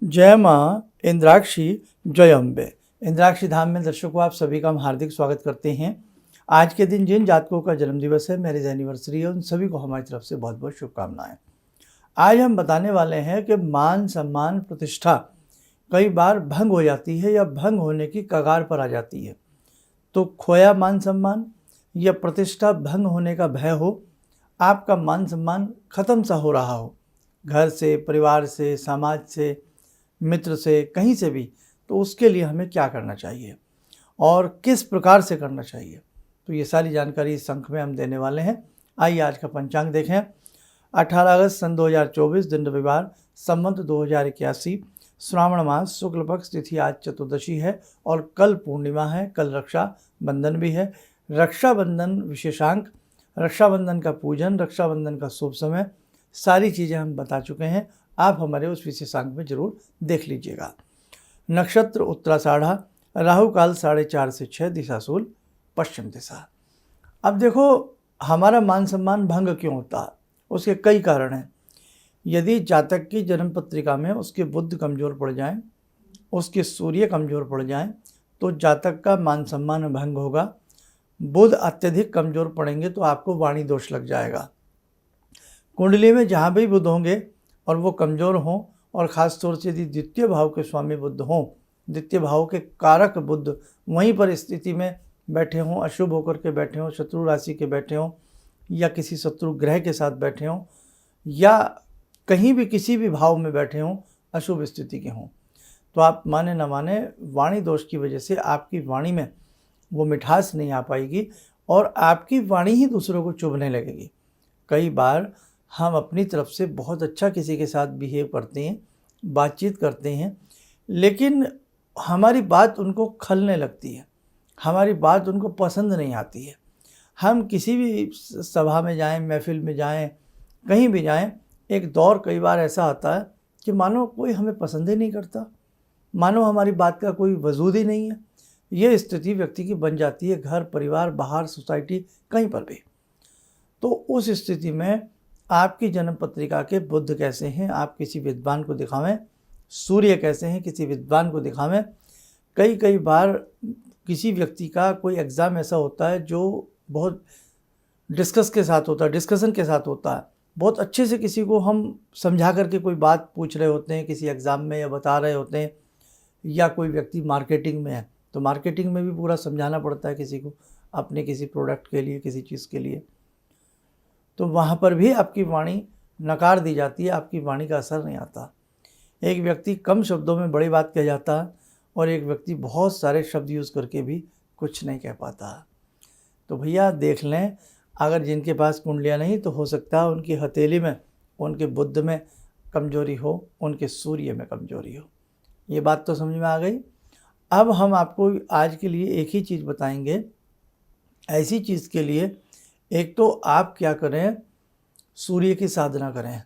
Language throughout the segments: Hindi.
जय माँ इंद्राक्षी जय अम्बे। इंद्राक्षी धाम में दर्शकों आप सभी का हम हार्दिक स्वागत करते हैं। आज के दिन जिन जातकों का जन्मदिवस है, मैरिज एनिवर्सरी है, उन सभी को हमारी तरफ से बहुत बहुत शुभकामनाएं। आज हम बताने वाले हैं कि मान सम्मान प्रतिष्ठा कई बार भंग हो जाती है या भंग होने की कगार पर आ जाती है। तो खोया मान सम्मान या प्रतिष्ठा भंग होने का भय हो, आपका मान सम्मान खत्म सा हो रहा हो, घर से, परिवार से, समाज से, मित्र से, कहीं से भी, तो उसके लिए हमें क्या करना चाहिए और किस प्रकार से करना चाहिए, तो ये सारी जानकारी इस अंक में हम देने वाले हैं। आइए आज का पंचांग देखें। 18 अगस्त सन 2024 दिन रविवार, संवत 2081, श्रावण मास शुक्ल पक्ष तिथि आज चतुर्दशी है और कल पूर्णिमा है। कल रक्षा बंधन भी है। रक्षाबंधन विशेषांक, रक्षाबंधन का पूजन, रक्षाबंधन का शुभ समय, सारी चीज़ें हम बता चुके हैं। आप हमारे उस विशेषांक में जरूर देख लीजिएगा। नक्षत्र उत्तराषाढ़ा, राहु काल 4:30 से 6, दिशा शूल पश्चिम दिशा। अब देखो, हमारा मान सम्मान भंग क्यों होता है, उसके कई कारण हैं। यदि जातक की जन्म पत्रिका में उसके बुध कमज़ोर पड़ जाएं, उसके सूर्य कमज़ोर पड़ जाएं, तो जातक का मान सम्मान भंग होगा। बुध अत्यधिक कमज़ोर पड़ेंगे तो आपको वाणी दोष लग जाएगा। कुंडली में जहाँ भी बुध होंगे और वो कमज़ोर हों, और ख़ास तौर से यदि द्वितीय भाव के स्वामी बुध हों, द्वितीय भाव के कारक बुध वहीं पर स्थिति में बैठे हों, अशुभ होकर के बैठे हों, शत्रु राशि के बैठे हों, या किसी शत्रु ग्रह के साथ बैठे हों, या कहीं भी किसी भी भाव में बैठे हों, अशुभ स्थिति के हों, तो आप माने न माने वाणी दोष की वजह से आपकी वाणी में वो मिठास नहीं आ पाएगी और आपकी वाणी ही दूसरों को चुभने लगेगी। कई बार हम अपनी तरफ से बहुत अच्छा किसी के साथ बिहेव करते हैं, बातचीत करते हैं, लेकिन हमारी बात उनको खलने लगती है, हमारी बात उनको पसंद नहीं आती है। हम किसी भी सभा में जाएं, महफिल में जाएं, कहीं भी जाएं, एक दौर कई बार ऐसा आता है कि मानो कोई हमें पसंद ही नहीं करता, मानो हमारी बात का कोई वजूद ही नहीं है। ये स्थिति व्यक्ति की बन जाती है, घर, परिवार, बाहर, सोसाइटी, कहीं पर भी। तो उस स्थिति में आपकी जन्म पत्रिका के बुध कैसे हैं, आप किसी विद्वान को दिखावें। सूर्य कैसे हैं, किसी विद्वान को दिखावें। कई बार किसी व्यक्ति का कोई एग्ज़ाम ऐसा होता है जो बहुत डिस्कशन के साथ होता है। बहुत अच्छे से किसी को हम समझा करके कोई बात पूछ रहे होते हैं किसी एग्ज़ाम में, या बता रहे होते हैं, या कोई व्यक्ति मार्केटिंग में है तो मार्केटिंग में भी पूरा समझाना पड़ता है किसी को, अपने किसी प्रोडक्ट के लिए, किसी चीज़ के लिए, तो वहाँ पर भी आपकी वाणी नकार दी जाती है, आपकी वाणी का असर नहीं आता। एक व्यक्ति कम शब्दों में बड़ी बात कह जाता है और एक व्यक्ति बहुत सारे शब्द यूज़ करके भी कुछ नहीं कह पाता। तो भैया देख लें, अगर जिनके पास कुंडलियाँ नहीं तो हो सकता है उनकी हथेली में, उनके बुध में कमजोरी हो, उनके सूर्य में कमजोरी हो। ये बात तो समझ में आ गई। अब हम आपको आज के लिए एक ही चीज़ बताएंगे। ऐसी चीज़ के लिए एक तो आप क्या करें, सूर्य की साधना करें।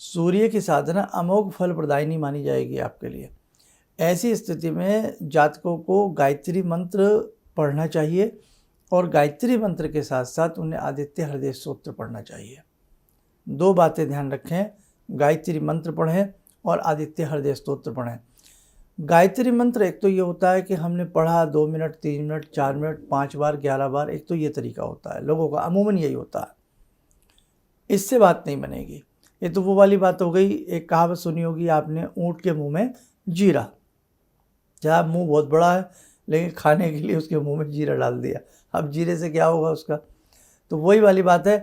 सूर्य की साधना अमोघ फल प्रदायिनी मानी जाएगी आपके लिए। ऐसी स्थिति में जातकों को गायत्री मंत्र पढ़ना चाहिए और गायत्री मंत्र के साथ साथ उन्हें आदित्य हृदय स्तोत्र पढ़ना चाहिए। दो बातें ध्यान रखें, गायत्री मंत्र पढ़ें और आदित्य हृदय स्तोत्र पढ़ें। गायत्री मंत्र एक तो ये होता है कि हमने पढ़ा 2 मिनट, 3 मिनट, 4 मिनट, 5 बार, 11 बार, एक तो ये तरीका होता है लोगों का, अमूमन यही होता है। इससे बात नहीं बनेगी। ये तो वो वाली बात हो गई, एक कहावत सुनी होगी आपने, ऊँट के मुंह में जीरा। जहाँ मुंह बहुत बड़ा है लेकिन खाने के लिए उसके मुंह में जीरा डाल दिया, अब जीरे से क्या होगा उसका। तो वही वाली बात है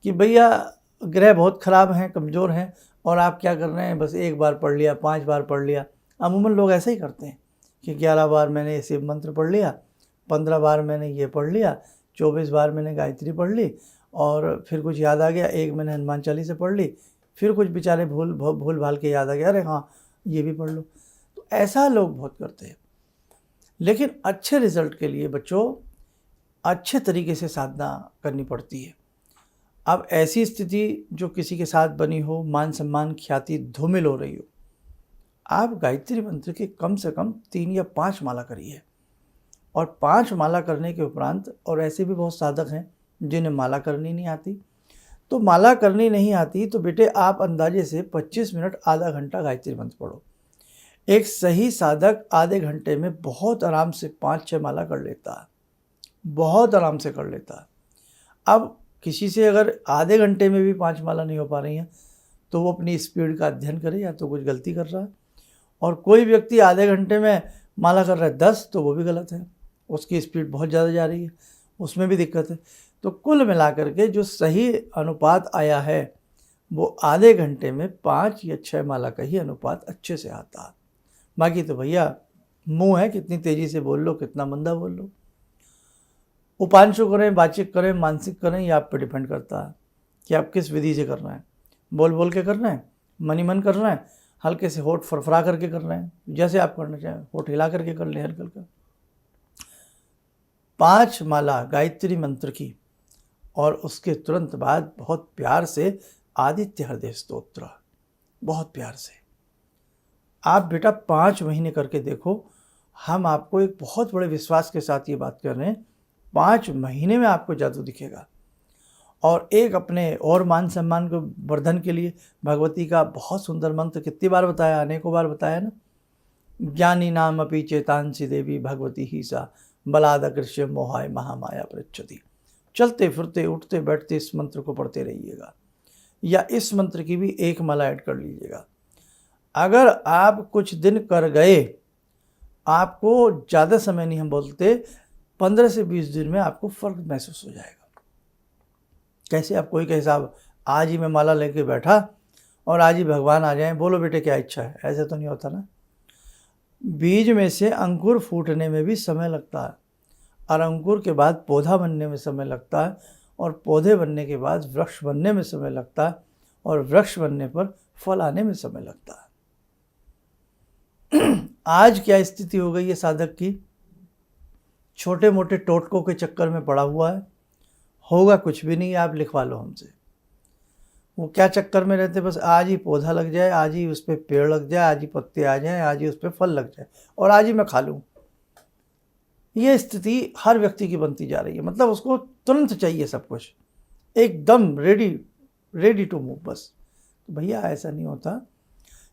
कि भैया ग्रह बहुत ख़राब हैं, कमज़ोर हैं, और आप क्या कर रहे हैं, बस 1 बार पढ़ लिया, 5 बार पढ़ लिया। अमूमन लोग ऐसा ही करते हैं कि 11 बार मैंने ये शिव मंत्र पढ़ लिया, 15 बार मैंने ये पढ़ लिया, 24 बार मैंने गायत्री पढ़ ली, और फिर कुछ याद आ गया, एक मैंने हनुमान चालीसा पढ़ ली, फिर कुछ बेचारे भूल भाल के याद आ गया, अरे हाँ ये भी पढ़ लो। तो ऐसा लोग बहुत करते हैं। लेकिन अच्छे रिजल्ट के लिए बच्चों अच्छे तरीके से साधना करनी पड़ती है। अब ऐसी स्थिति जो किसी के साथ बनी हो, मान सम्मान ख्याति धूमिल हो रही हो, आप गायत्री मंत्र के कम से कम 3 या 5 माला करिए। और 5 माला करने के उपरांत, और ऐसे भी बहुत साधक हैं जिन्हें माला करनी नहीं आती, तो माला करनी नहीं आती तो बेटे आप अंदाजे से 25 मिनट, आधा घंटा गायत्री मंत्र पढ़ो। एक सही साधक आधे घंटे में बहुत आराम से 5-6 माला कर लेता है, बहुत आराम से कर लेता है। अब किसी से अगर आधे घंटे में भी 5 माला नहीं हो पा रही हैं तो वो अपनी स्पीड का अध्ययन करे, या तो कुछ गलती कर रहा है। और कोई व्यक्ति आधे घंटे में माला कर रहा है 10, तो वो भी गलत है, उसकी स्पीड बहुत ज़्यादा जा रही है, उसमें भी दिक्कत है। तो कुल मिलाकर के जो सही अनुपात आया है वो आधे घंटे में 5 या 6 माला का ही अनुपात अच्छे से आता है। बाकी तो भैया मुंह है, कितनी तेज़ी से बोल लो, कितना मंदा बोल लो। उपांशु करें, वाचिक करें, मानसिक करें, ये आप पे डिपेंड करता है कि आप किस विधि से कर रहे हैं। बोल बोल के कर रहे हैं, मनी मन कर रहे हैं, हल्के से होठ फरफरा करके कर रहे हैं, जैसे आप करना चाहें, होठ हिला करके कर लें हल्का हल्का। 5 माला गायत्री मंत्र की और उसके तुरंत बाद बहुत प्यार से आदित्य हृदय स्तोत्र, बहुत प्यार से आप बेटा 5 महीने करके देखो। हम आपको एक बहुत बड़े विश्वास के साथ ये बात कर रहे हैं, 5 महीने में आपको जादू दिखेगा। और एक अपने और मान सम्मान को वर्धन के लिए भगवती का बहुत सुंदर मंत्र कितनी बार बताया, अनेकों बार बताया ना। ज्ञानी नाम अपि चेतांसी देवी भगवती ही सा बलादकृष्य मोहाय महामाया पृच्छति। चलते फिरते उठते बैठते इस मंत्र को पढ़ते रहिएगा, या इस मंत्र की भी एक माला ऐड कर लीजिएगा। अगर आप कुछ दिन कर गए, आपको ज़्यादा समय नहीं हम बोलते, 15 से 20 दिन में आपको फ़र्क महसूस हो जाएगा। कैसे? आप कोई कहे साहब आज ही मैं माला लेके बैठा और आज ही भगवान आ जाएं, बोलो बेटे क्या इच्छा है, ऐसे तो नहीं होता ना। बीज में से अंकुर फूटने में भी समय लगता है, और अंकुर के बाद पौधा बनने में समय लगता है, और पौधे बनने के बाद वृक्ष बनने में समय लगता है, और वृक्ष बनने पर फल आने में समय लगता है। आज क्या स्थिति हो गई है साधक की? छोटे मोटे टोटकों के चक्कर में पड़ा हुआ है, होगा कुछ भी नहीं, आप लिखवा लो हमसे। वो क्या चक्कर में रहते, बस आज ही पौधा लग जाए, आज ही उस पर पेड़ लग जाए, आज ही पत्ते आ जाएं, आज ही उस पर फल लग जाए, और आज ही मैं खा लूँ। ये स्थिति हर व्यक्ति की बनती जा रही है, मतलब उसको तुरंत चाहिए सब कुछ, एकदम रेडी टू मूव बस। तो भैया ऐसा नहीं होता,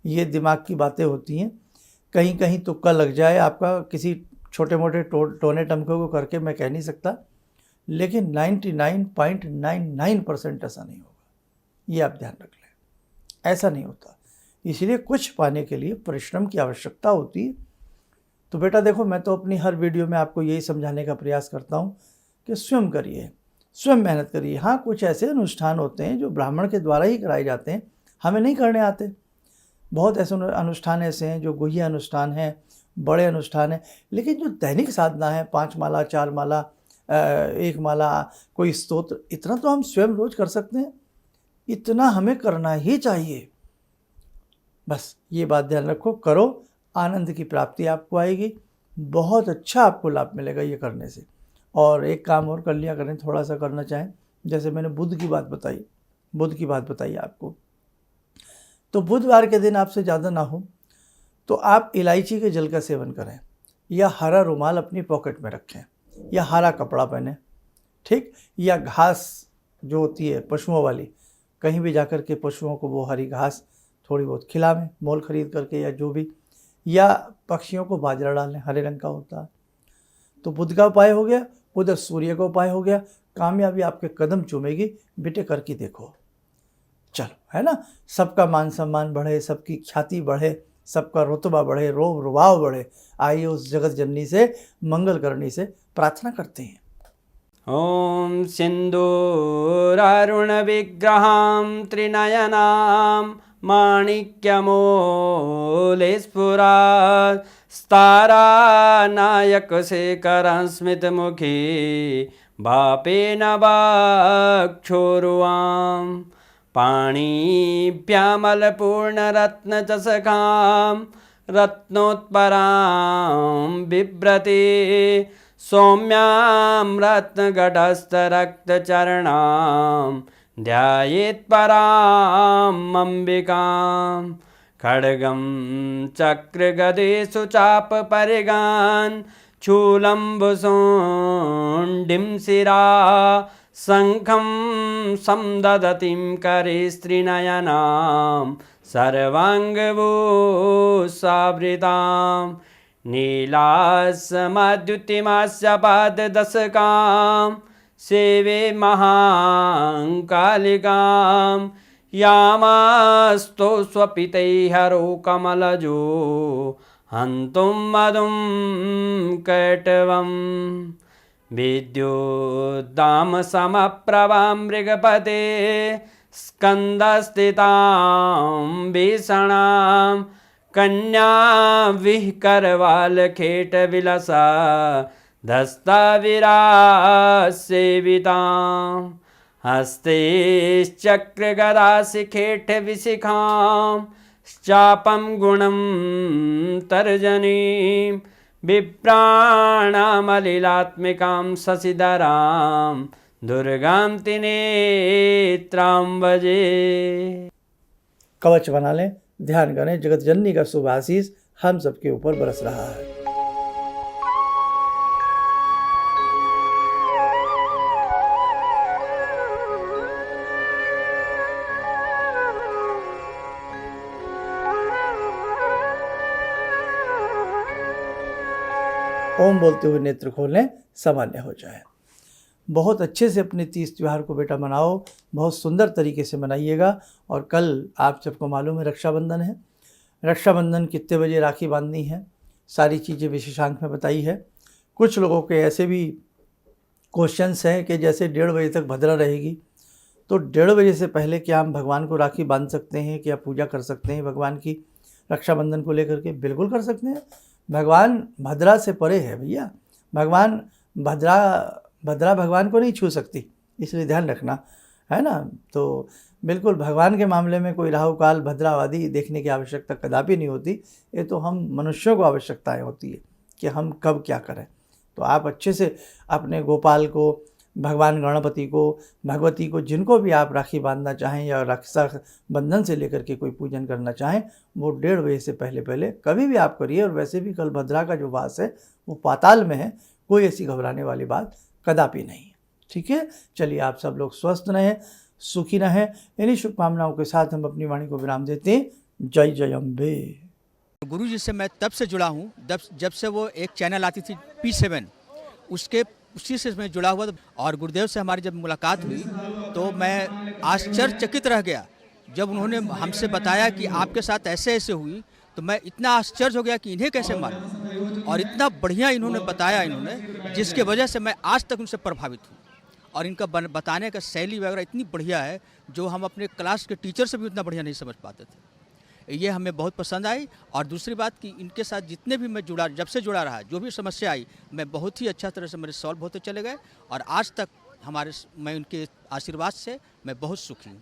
ये दिमाग की बातें होती हैं। कहीं कहीं तुक्का लग जाए आपका, किसी छोटे मोटे टोने टमकों को करके, मैं कह नहीं सकता, लेकिन 99.99% ऐसा नहीं होगा, ये आप ध्यान रख लें। ऐसा नहीं होता, इसलिए कुछ पाने के लिए परिश्रम की आवश्यकता होती है। तो बेटा देखो, मैं तो अपनी हर वीडियो में आपको यही समझाने का प्रयास करता हूँ कि स्वयं करिए, स्वयं मेहनत करिए। हाँ, कुछ ऐसे अनुष्ठान होते हैं जो ब्राह्मण के द्वारा ही कराए जाते हैं, हमें नहीं करने आते। बहुत ऐसे अनुष्ठान ऐसे हैं जो गुह्य अनुष्ठान हैं, बड़े अनुष्ठान हैं, लेकिन जो दैनिक साधना है, 5 माला, 4 माला, 1 माला, कोई स्तोत्र, इतना तो हम स्वयं रोज कर सकते हैं, इतना हमें करना ही चाहिए। बस ये बात ध्यान रखो, करो, आनंद की प्राप्ति आपको आएगी, बहुत अच्छा आपको लाभ मिलेगा ये करने से। और एक काम और कर लिया करें, थोड़ा सा करना चाहें, जैसे मैंने बुध की बात बताई आपको, तो बुधवार के दिन आपसे ज़्यादा ना हो तो आप इलायची के जल का सेवन करें, या हरा रुमाल अपनी पॉकेट में रखें, या हरा कपड़ा पहने, ठीक, या घास जो होती है पशुओं वाली, कहीं भी जाकर के पशुओं को वो हरी घास थोड़ी बहुत खिलावें, मोल खरीद करके या जो भी, या पक्षियों को बाजरा डालें, हरे रंग का होता है। तो बुध का उपाय हो गया, उधर सूर्य का उपाय हो गया, कामयाबी आपके कदम चूमेगी, बेटे करके देखो। चलो, है ना, सबका मान सम्मान बढ़े, सबकी ख्याति बढ़े, सबका रुतबा बढ़े, रोब रुबाव बढ़े, आइए उस जगत जननी से मंगल करनी से प्रार्थना करते हैं। ॐ सिन्दूरारुण विग्रहां त्रिनयनां माणिक्यमूले स्फुरात् स्तारानायकशेखरं स्मितमुखी भापेन वाक्षोरुवां पाणिभ्यामलपूर्णरत्नचषकां रत्नोत्परां बिभ्रति सौम्यां रत्नघटस्थरक्तचरणां ध्यायेत्पराम् अम्बिकां खड्गं चक्रगदेषु चापपरिगान् शूलम्बुशुण्डिं शिरा शङ्खं समदधतीं करे स्त्रीनयनां सर्वाङ्गभूषावृतां नीलासमद्युतिमास्य पाददशकां सेवे महाकालिकां यामास्तो स्वपितैहरो कमलजो हन्तुं मधुं कैटवम् विद्युद्दाम समप्रभां मृगपते स्कन्दस्थितां भीषणां कन्या विहकरवालखेटविलसा धस्ताविरासेवितां हस्तैश्चक्रगदाशिखेटविशिखां चापं गुणं तर्जनीं विप्राणामलिलात्मिकां शशिधरां दुर्गां त्रिनेत्रां भजे। कवच बना लें, ध्यान करें, जगत जननी का शुभ आशीष हम सबके ऊपर बरस रहा है। ओम बोलते हुए नेत्र खोलें, सामान्य हो जाए। बहुत अच्छे से अपने तीज त्यौहार को बेटा मनाओ, बहुत सुंदर तरीके से मनाइएगा। और कल आप सबको मालूम है रक्षाबंधन है। रक्षाबंधन कितने बजे राखी बांधनी है, सारी चीज़ें विशेषांक में बताई है। कुछ लोगों के ऐसे भी क्वेश्चंस हैं कि जैसे 1:30 बजे तक भद्रा रहेगी, तो 1:30 बजे से पहले क्या हम भगवान को राखी बांध सकते हैं, क्या पूजा कर सकते हैं भगवान की रक्षाबंधन को लेकर के? बिल्कुल कर सकते हैं। भगवान भद्रा से परे है भैया। भगवान भद्रा भगवान को नहीं छू सकती, इसलिए ध्यान रखना, है ना। तो बिल्कुल भगवान के मामले में कोई राहु काल भद्रा आदि देखने की आवश्यकता कदापि नहीं होती। ये तो हम मनुष्यों को आवश्यकताएं होती है कि हम कब क्या करें। तो आप अच्छे से अपने गोपाल को, भगवान गणपति को, भगवती को, जिनको भी आप राखी बांधना चाहें या रक्षा बंधन से लेकर के कोई पूजन करना चाहें, वो 1:30 बजे से पहले कभी भी आप करिए। और वैसे भी कल भद्रा का जो वास है वो पाताल में है, कोई ऐसी घबराने वाली बात कदापि नहीं है। ठीक है, चलिए आप सब लोग स्वस्थ रहें, सुखी रहें। इन्हीं शुभकामनाओं के साथ हम अपनी वाणी को विराम देते हैं। जय जय अम्बे। गुरु जी से मैं तब से जुड़ा हूँ जब से वो एक चैनल आती थी P7, उसी से मैं जुड़ा हुआ था। और गुरुदेव से हमारी जब मुलाकात हुई तो मैं आश्चर्यचकित रह गया जब उन्होंने हमसे बताया कि आपके साथ ऐसे ऐसे हुई। तो मैं इतना आश्चर्य हो गया कि इन्हें कैसे मालूम, और इतना बढ़िया इन्होंने बताया, जिसके वजह से मैं आज तक उनसे प्रभावित हूँ। और इनका बताने का शैली वगैरह इतनी बढ़िया है जो हम अपने क्लास के टीचर से भी उतना बढ़िया नहीं समझ पाते थे। ये हमें बहुत पसंद आई। और दूसरी बात कि इनके साथ जितने भी मैं जब से जुड़ा रहा, जो भी समस्या आई, मैं बहुत ही अच्छा तरह से मेरे सॉल्व होते चले गए। और आज तक मैं उनके आशीर्वाद से मैं बहुत सुखी हूँ।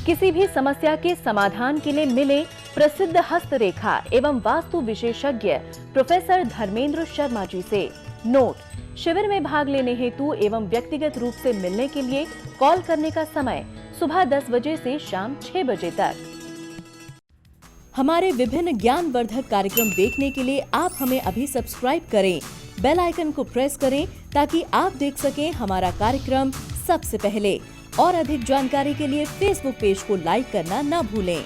किसी भी समस्या के समाधान के लिए मिले प्रसिद्ध हस्तरेखा एवं वास्तु विशेषज्ञ प्रोफेसर धर्मेंद्र शर्मा जी से। नोट: शिविर में भाग लेने हेतु एवं व्यक्तिगत रूप से मिलने के लिए कॉल करने का समय सुबह 10 बजे से शाम 6 बजे तक। हमारे विभिन्न ज्ञानवर्धक कार्यक्रम देखने के लिए आप हमें अभी सब्सक्राइब करें, बेल आइकन को प्रेस करें ताकि आप देख सकें हमारा कार्यक्रम सबसे पहले। और अधिक जानकारी के लिए फेसबुक पेज को लाइक करना न भूलें।